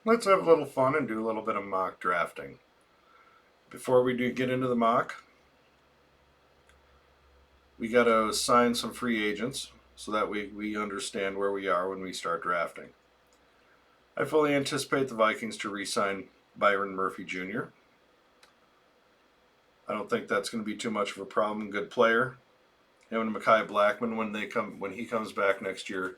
let's have a little fun and do a little bit of mock drafting. Before we do get into the mock, we got to assign some free agents so that we understand where we are when we start drafting. I fully anticipate the Vikings to re-sign Byron Murphy Jr. I don't think that's going to be too much of a problem. Good player. Him and Mekhi Blackman when he comes back next year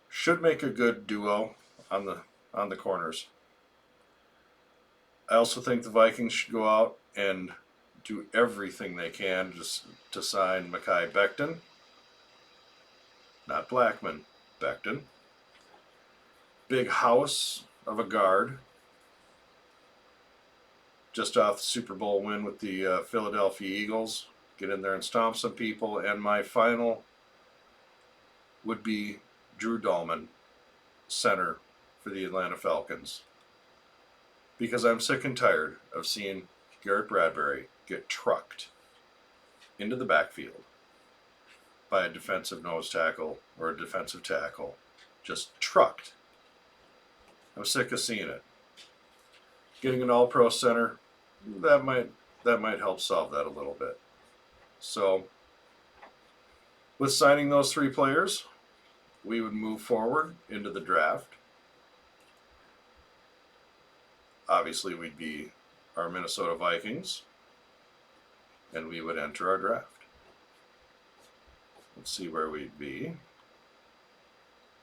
should make a good duo on the corners. I also think the Vikings should go out and do everything they can just to sign Mekhi Becton, not Blackman, Becton. Big house of a guard, just off the Super Bowl win with the Philadelphia Eagles. Get in there and stomp some people. And my final would be Drew Dahlman, center for the Atlanta Falcons. Because I'm sick and tired of seeing Garrett Bradbury get trucked into the backfield by a defensive nose tackle or a defensive tackle. Just trucked. I'm sick of seeing it. Getting an all-pro center, that might help solve that a little bit. So, with signing those three players, we would move forward into the draft. Obviously, we'd be our Minnesota Vikings, and we would enter our draft. Let's see where we'd be.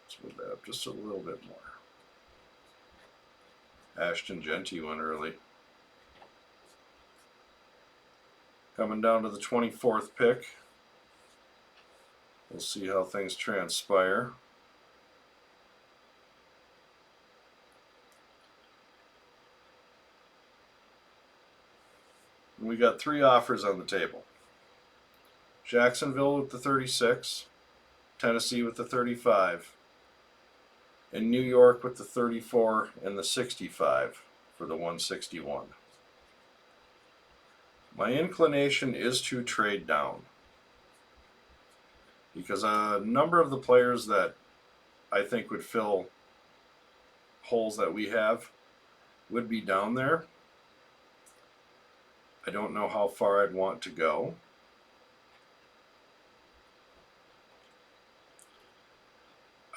Let's move that up just a little bit more. Ashton Genty went early. Coming down to the 24th pick. We'll see how things transpire. We got three offers on the table. Jacksonville with the 36, Tennessee with the 35, and New York with the 34 and the 65 for the 161. My inclination is to trade down because a number of the players that I think would fill holes that we have would be down there. I don't know how far I'd want to go.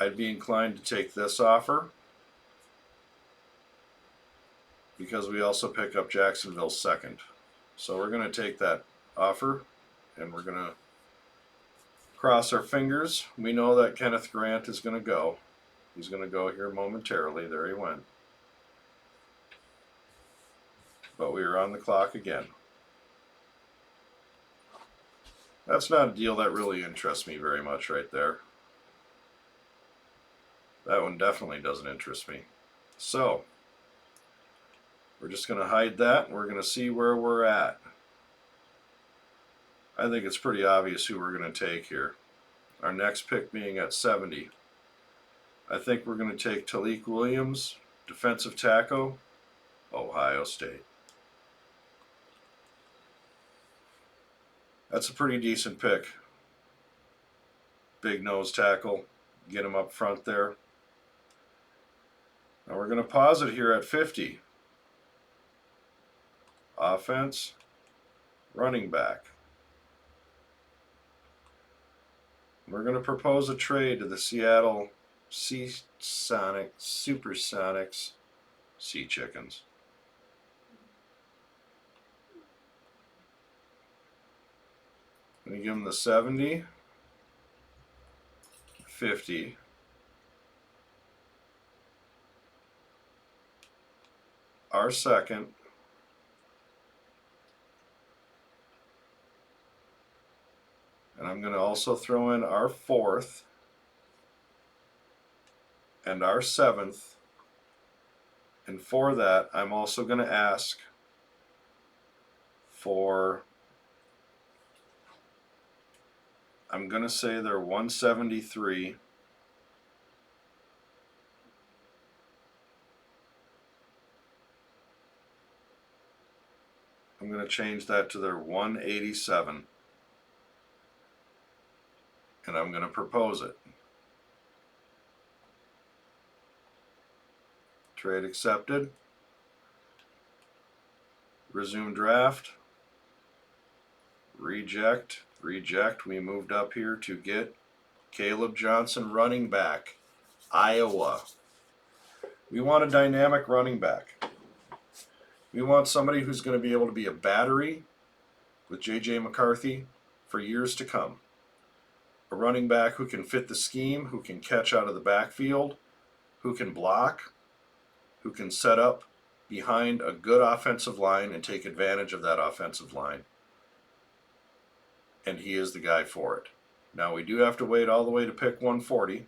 I'd be inclined to take this offer because we also pick up Jacksonville's second. So we're going to take that offer and we're going to cross our fingers. We know that Kenneth Grant is going to go. He's going to go here momentarily. There he went. But we are on the clock again. That's not a deal that really interests me very much right there. That one definitely doesn't interest me. So, we're just going to hide that and we're going to see where we're at. I think it's pretty obvious who we're going to take here. Our next pick being at 70. I think we're going to take Talik Williams, defensive tackle, Ohio State. That's a pretty decent pick. Big nose tackle. Get him up front there. Now we're going to pause it here at 50. Offense, running back. We're going to propose a trade to the Seattle Supersonics Sea Chickens. I'm going to give them the 70, 50, our second, and I'm going to also throw in our fourth and our seventh. And for that, I'm also going to ask for, I'm going to say they're 173. I'm going to change that to their 187. And I'm going to propose it. Trade accepted. Resume draft. Reject. Reject. We moved up here to get Caleb Johnson, running back, Iowa. We want a dynamic running back. We want somebody who's going to be able to be a battery with J.J. McCarthy for years to come. A running back who can fit the scheme, who can catch out of the backfield, who can block, who can set up behind a good offensive line and take advantage of that offensive line. And he is the guy for it. Now, we do have to wait all the way to pick 140.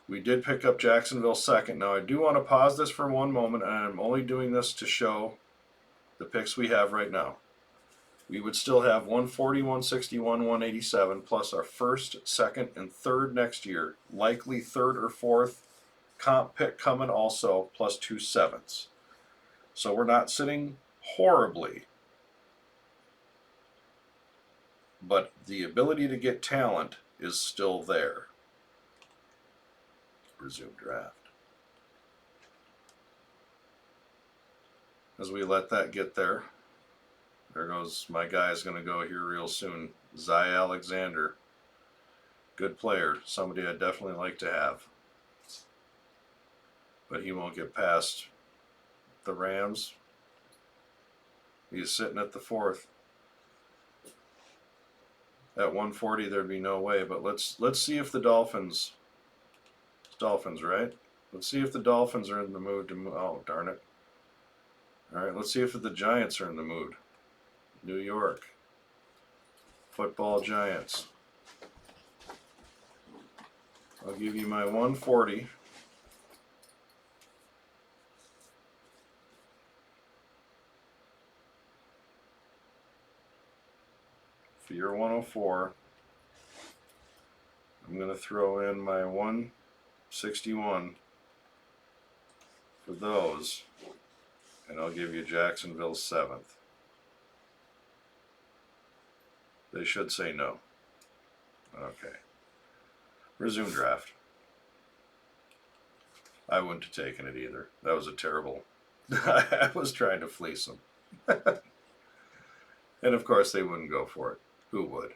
We did pick up Jacksonville second. Now, I do want to pause this for one moment, and I'm only doing this to show the picks we have right now. We would still have 140, 161, 187, plus our first, second, and third next year. Likely third or fourth comp pick coming also, plus 2 sevenths. So we're not sitting horribly. But the ability to get talent is still there. Resume draft. As we let that get there, there goes my guy's going to go here real soon. Zy Alexander. Good player. Somebody I'd definitely like to have. But he won't get past the Rams. He's sitting at the fourth. At 140, there'd be no way. But let's see if the Dolphins, right? Let's see if the Dolphins are in the mood to move. Oh, darn it. All right, let's see if the Giants are in the mood. New York. Football Giants. I'll give you my 140. For your 104, I'm going to throw in my 161 for those, and I'll give you Jacksonville's 7th. They should say no. Okay. Resume draft. I wouldn't have taken it either. That was a terrible... I was trying to fleece them. And of course they wouldn't go for it. Who would?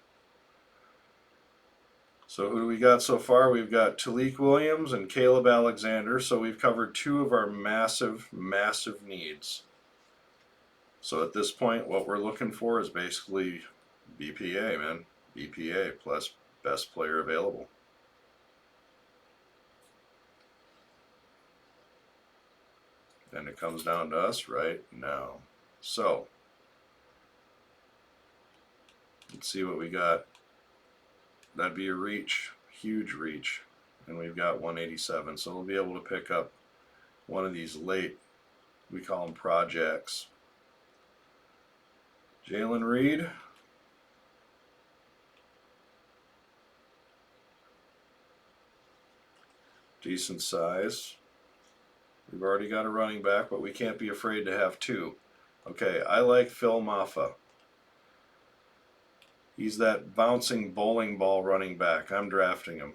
So who do we got so far? We've got Talik Williams and Caleb Alexander. So we've covered 2 of our massive, massive needs. So at this point, what we're looking for is basically BPA, man. BPA plus best player available. And it comes down to us right now. So let's see what we got. That'd be a reach, huge reach. And we've got 187. So we'll be able to pick up one of these late, we call them projects. Jalen Reed. Decent size. We've already got a running back, but we can't be afraid to have 2. Okay, I like Phil Maffa. He's that bouncing bowling ball running back. I'm drafting him.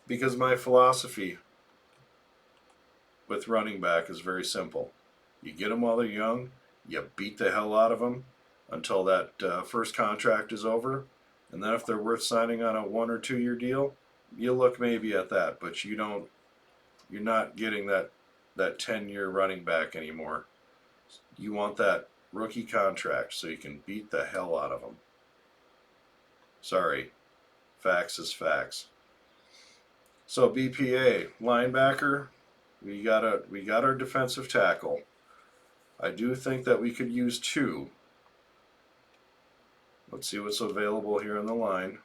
Because my philosophy with running back is very simple. You get them while they're young, you beat the hell out of them until that first contract is over, and then if they're worth signing on a 1 or 2 year deal, you look maybe at that, but you're not getting that 10-year running back anymore. You want that rookie contract so you can beat the hell out of them. Sorry, facts is facts. So BPA, linebacker, we got our defensive tackle. I do think that we could use 2. Let's see what's available here on the line.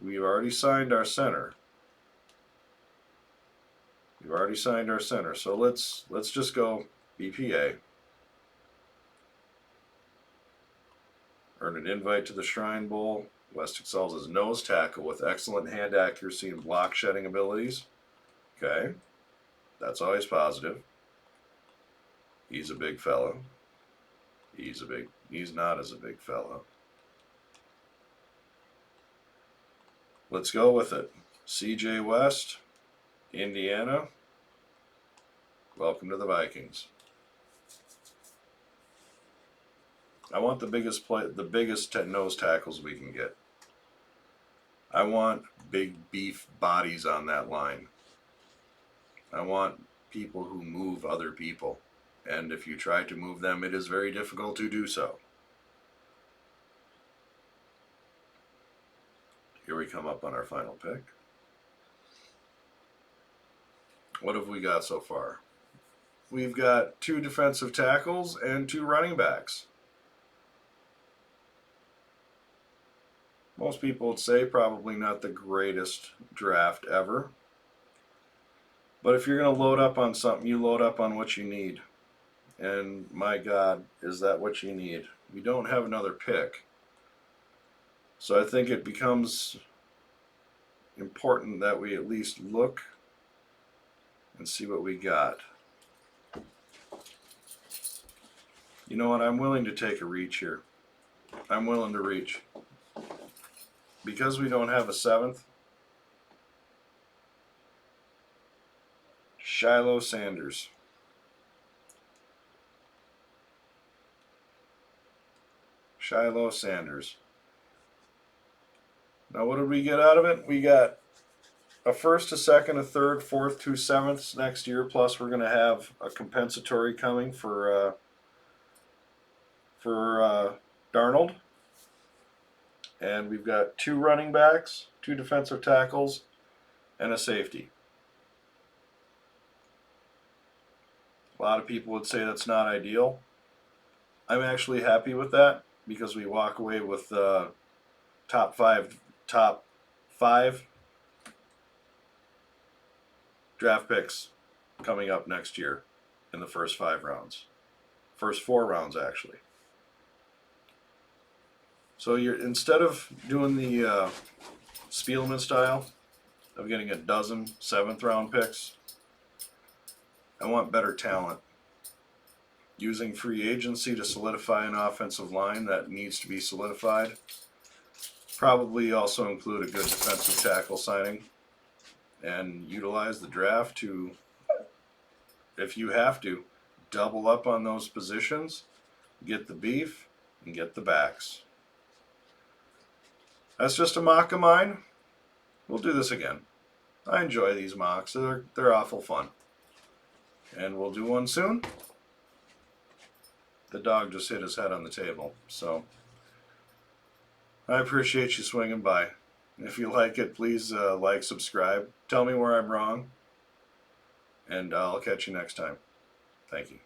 We've already signed our center. So let's just go BPA. Earned an invite to the Shrine Bowl. West excels as nose tackle with excellent hand accuracy and block shedding abilities. Okay, that's always positive. He's a big fella. He's not as a big fella. Let's go with it. CJ West, Indiana. Welcome to the Vikings. I want the biggest nose tackles we can get. I want big beef bodies on that line. I want people who move other people. And if you try to move them, it is very difficult to do so. Here we come up on our final pick. What have we got so far? We've got 2 defensive tackles and 2 running backs. Most people would say probably not the greatest draft ever. But if you're going to load up on something, you load up on what you need. And my God, is that what you need? We don't have another pick. So I think it becomes important that we at least look and see what we got. You know what? I'm willing to take a reach here. I'm willing to reach. Because we don't have a 7th, Shiloh Sanders. Shiloh Sanders. Now what did we get out of it? We got a 1st, a 2nd, a 3rd, 4th, 2 7ths next year. Plus we're going to have a compensatory coming for Darnold. And we've got 2 running backs, 2 defensive tackles, and a safety. A lot of people would say that's not ideal. I'm actually happy with that because we walk away with top five draft picks coming up next year in the first 5 rounds. First 4 rounds, actually. So instead of doing the Spielman style of getting a dozen 7th round picks, I want better talent. Using free agency to solidify an offensive line that needs to be solidified. Probably also include a good defensive tackle signing. And utilize the draft to, if you have to, double up on those positions, get the beef, and get the backs. That's just a mock of mine. We'll do this again. I enjoy these mocks. They're awful fun. And we'll do one soon. The dog just hit his head on the table. So I appreciate you swinging by. If you like it, please like, subscribe. Tell me where I'm wrong. And I'll catch you next time. Thank you.